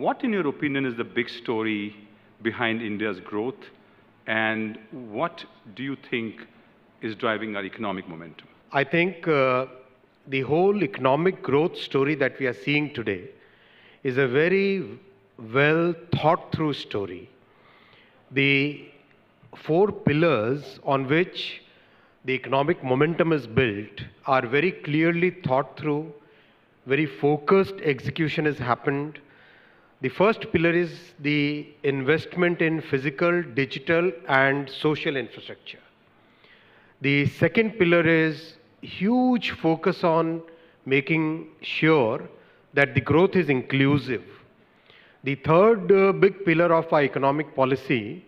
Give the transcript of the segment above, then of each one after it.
what, in your opinion, is the big story behind India's growth, and what do you think is driving our economic momentum? I think the whole economic growth story that we are seeing today is a very well thought through story. The four pillars on which the economic momentum is built are very clearly thought through, very focused execution has happened. The first pillar is the investment in physical, digital and social infrastructure. The second pillar is huge focus on making sure that the growth is inclusive. The third big pillar of our economic policy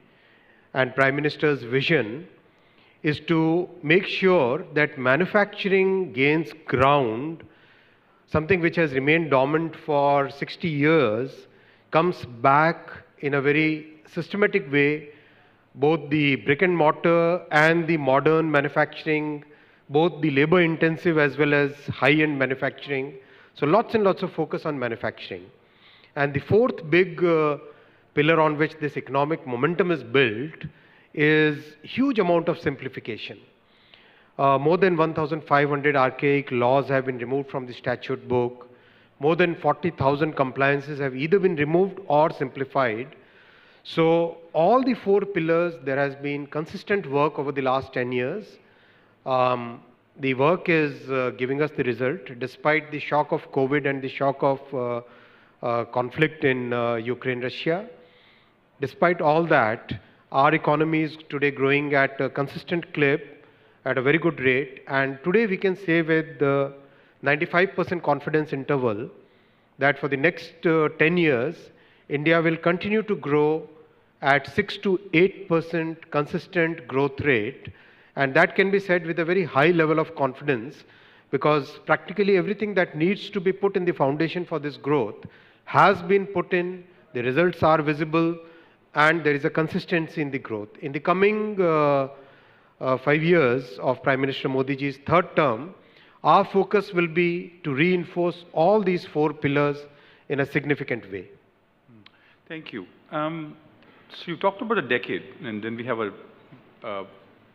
and Prime Minister's vision is to make sure that manufacturing gains ground, something which has remained dormant for 60 years, comes back in a very systematic way. Both the brick and mortar and the modern manufacturing, both the labor intensive as well as high-end manufacturing. So lots and lots of focus on manufacturing. And the fourth big pillar on which this economic momentum is built is huge amount of simplification. More than 1,500 archaic laws have been removed from the statute book. More than 40,000 compliances have either been removed or simplified. So all the four pillars, there has been consistent work over the last 10 years. The work is giving us the result despite the shock of COVID and the shock of conflict in Ukraine, Russia. Despite all that, our economy is today growing at a consistent clip at a very good rate. And today we can say with 95% confidence interval that for the next 10 years, India will continue to grow at 6 to 8% consistent growth rate. And that can be said with a very high level of confidence because practically everything that needs to be put in the foundation for this growth has been put in, the results are visible, and there is a consistency in the growth. In the coming 5 years of Prime Minister Modi ji's third term, our focus will be to reinforce all these four pillars in a significant way. Thank you. So you talked about a decade, and then we have a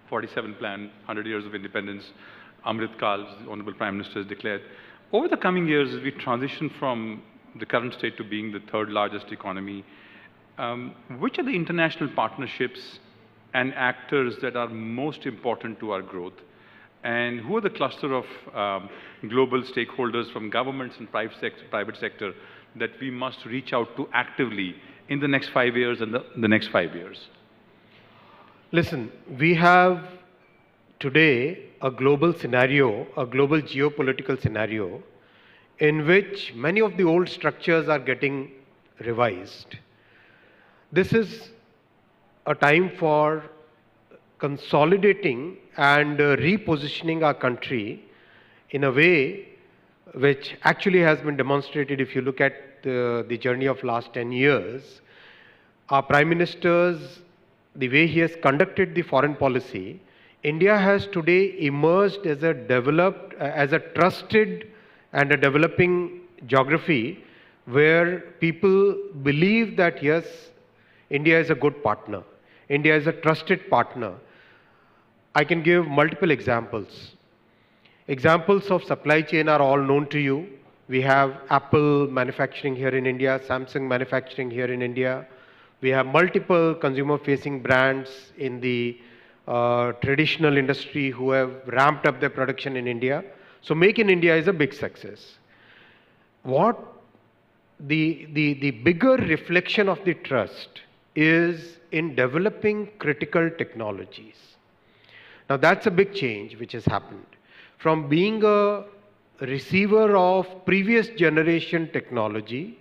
47 plan, 100 years of independence, Amrit Kal, the Honorable Prime Minister has declared. Over the coming years, as we transition from the current state to being the third largest economy, which are the international partnerships and actors that are most important to our growth? And who are the cluster of global stakeholders from governments and private sector that we must reach out to actively in the next 5 years and the next 5 years? Listen, we have today a global scenario, a global geopolitical scenario in which many of the old structures are getting revised. This is a time for consolidating and repositioning our country in a way which actually has been demonstrated if you look at the journey of last 10 years. Our Prime Minister's, the way he has conducted the foreign policy, India has today emerged as a trusted and a developing geography where people believe that yes, India is a good partner. India is a trusted partner. I can give multiple examples. Examples of supply chain are all known to you. We have Apple manufacturing here in India, Samsung manufacturing here in India. We have multiple consumer-facing brands in the traditional industry who have ramped up their production in India. So Make in India is a big success. What the bigger reflection of the trust is in developing critical technologies. Now that's a big change which has happened. From being a receiver of previous generation technology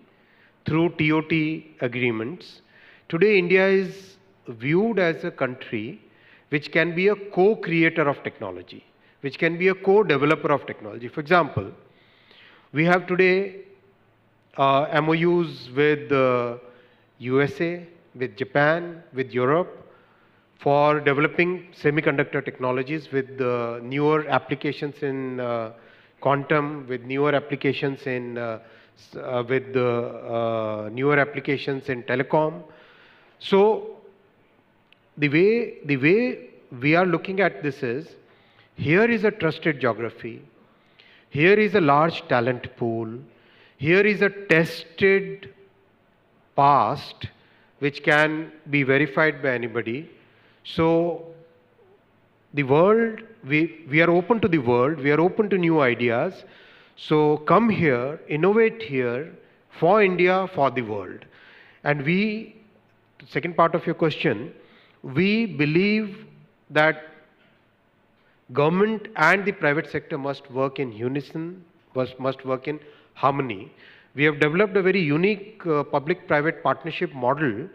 through TOT agreements, today India is viewed as a country which can be a co-creator of technology, which can be a co-developer of technology. For example, we have today MOUs with USA, with Japan, with Europe for developing semiconductor technologies with newer applications in quantum, with newer applications in with the newer applications in telecom. So the way we are looking at this is, here is a trusted geography, here is a large talent pool, here is a tested past which can be verified by anybody. So the world, we are open to the world, we are open to new ideas. So come here, innovate here, for India, for the world. And we, second part of your question, we believe that government and the private sector must work in unison, must work in harmony. We have developed a very unique public-private partnership model.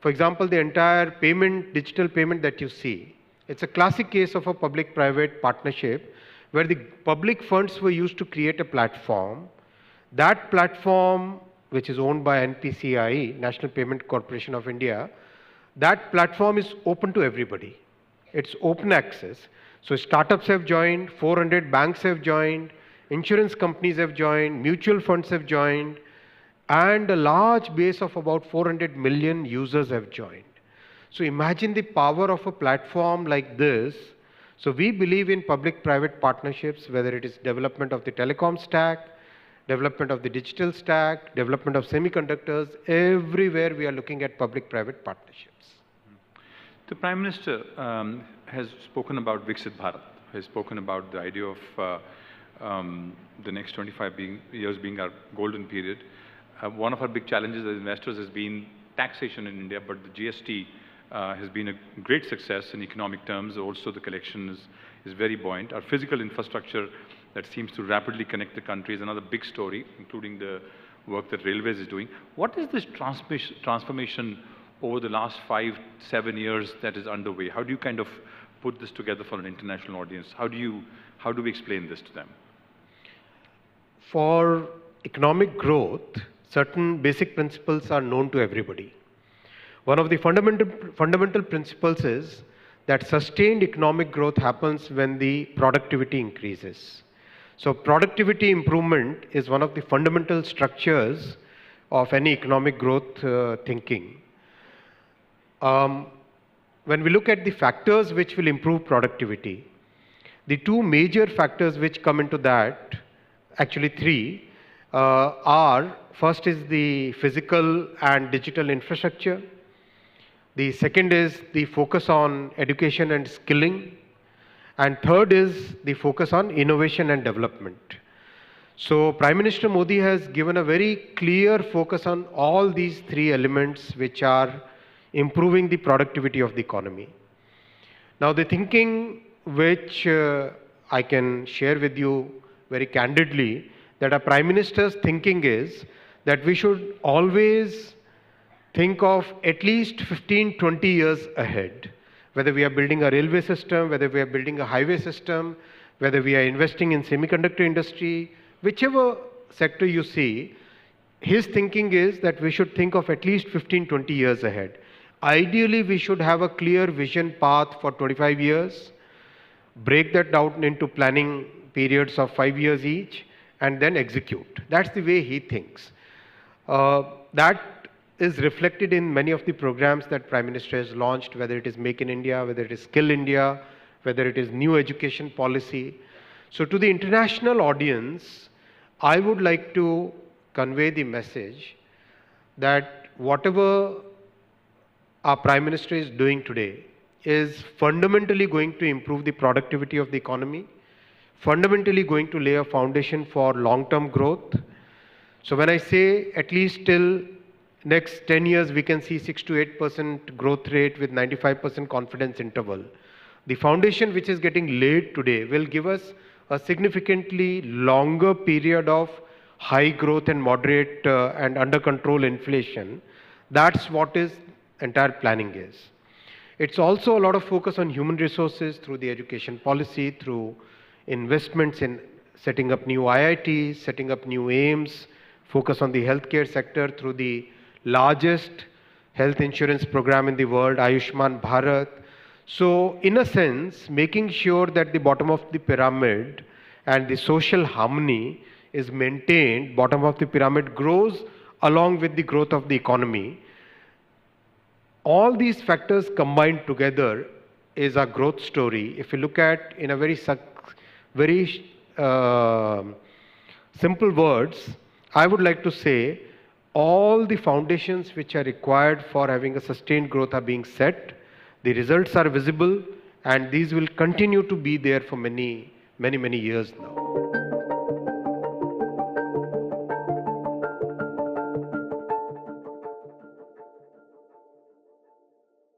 For example, the entire payment, digital payment that you see, it's a classic case of a public-private partnership where the public funds were used to create a platform. That platform, which is owned by NPCI, National Payment Corporation of India, that platform is open to everybody. It's open access. So startups have joined, 400 banks have joined, insurance companies have joined, mutual funds have joined, and a large base of about 400 million users have joined. So imagine the power of a platform like this. So we believe in public-private partnerships, whether it is development of the telecom stack, development of the digital stack, development of semiconductors, everywhere we are looking at public-private partnerships. The Prime Minister has spoken about Viksit Bharat, has spoken about the idea of the next 25 years being our golden period. One of our big challenges as investors has been taxation in India, but the GST has been a great success in economic terms. Also, the collection is very buoyant. Our physical infrastructure that seems to rapidly connect the country is another big story, including the work that Railways is doing. What is this transformation over the last 5-7 years that is underway? How do you kind of put this together for an international audience? How do we explain this to them? For economic growth, certain basic principles are known to everybody. One of the fundamental principles is that sustained economic growth happens when the productivity increases. So productivity improvement is one of the fundamental structures of any economic growth thinking. When we look at the factors which will improve productivity, the two major factors which come into that, actually three, are, first is the physical and digital infrastructure. The second is the focus on education and skilling. And third is the focus on innovation and development. So Prime Minister Modi has given a very clear focus on all these three elements which are improving the productivity of the economy. Now the thinking which I can share with you very candidly, that our Prime Minister's thinking is that we should always think of at least 15-20 years ahead. Whether we are building a railway system, whether we are building a highway system, whether we are investing in semiconductor industry, whichever sector you see, his thinking is that we should think of at least 15-20 years ahead. Ideally, we should have a clear vision path for 25 years, break that down into planning periods of 5 years each, and then execute. That's the way he thinks. That is reflected in many of the programs that Prime Minister has launched, whether it is Make in India, whether it is Skill India, whether it is new education policy. So to the international audience, I would like to convey the message that whatever our Prime Minister is doing today is fundamentally going to improve the productivity of the economy, fundamentally going to lay a foundation for long-term growth. So when I say at least till next 10 years we can see 6 to 8% growth rate with 95% confidence interval, the foundation which is getting laid today will give us a significantly longer period of high growth and moderate and under control inflation. That's what is entire planning is. It's also a lot of focus on human resources through the education policy, through investments in setting up new IITs, setting up new AIIMS, focus on the healthcare sector through the largest health insurance program in the world, Ayushman Bharat. So in a sense, making sure that the bottom of the pyramid and the social harmony is maintained, bottom of the pyramid grows along with the growth of the economy. All these factors combined together is a growth story. If you look at in a very simple words, I would like to say all the foundations which are required for having a sustained growth are being set. The results are visible, and these will continue to be there for many years now.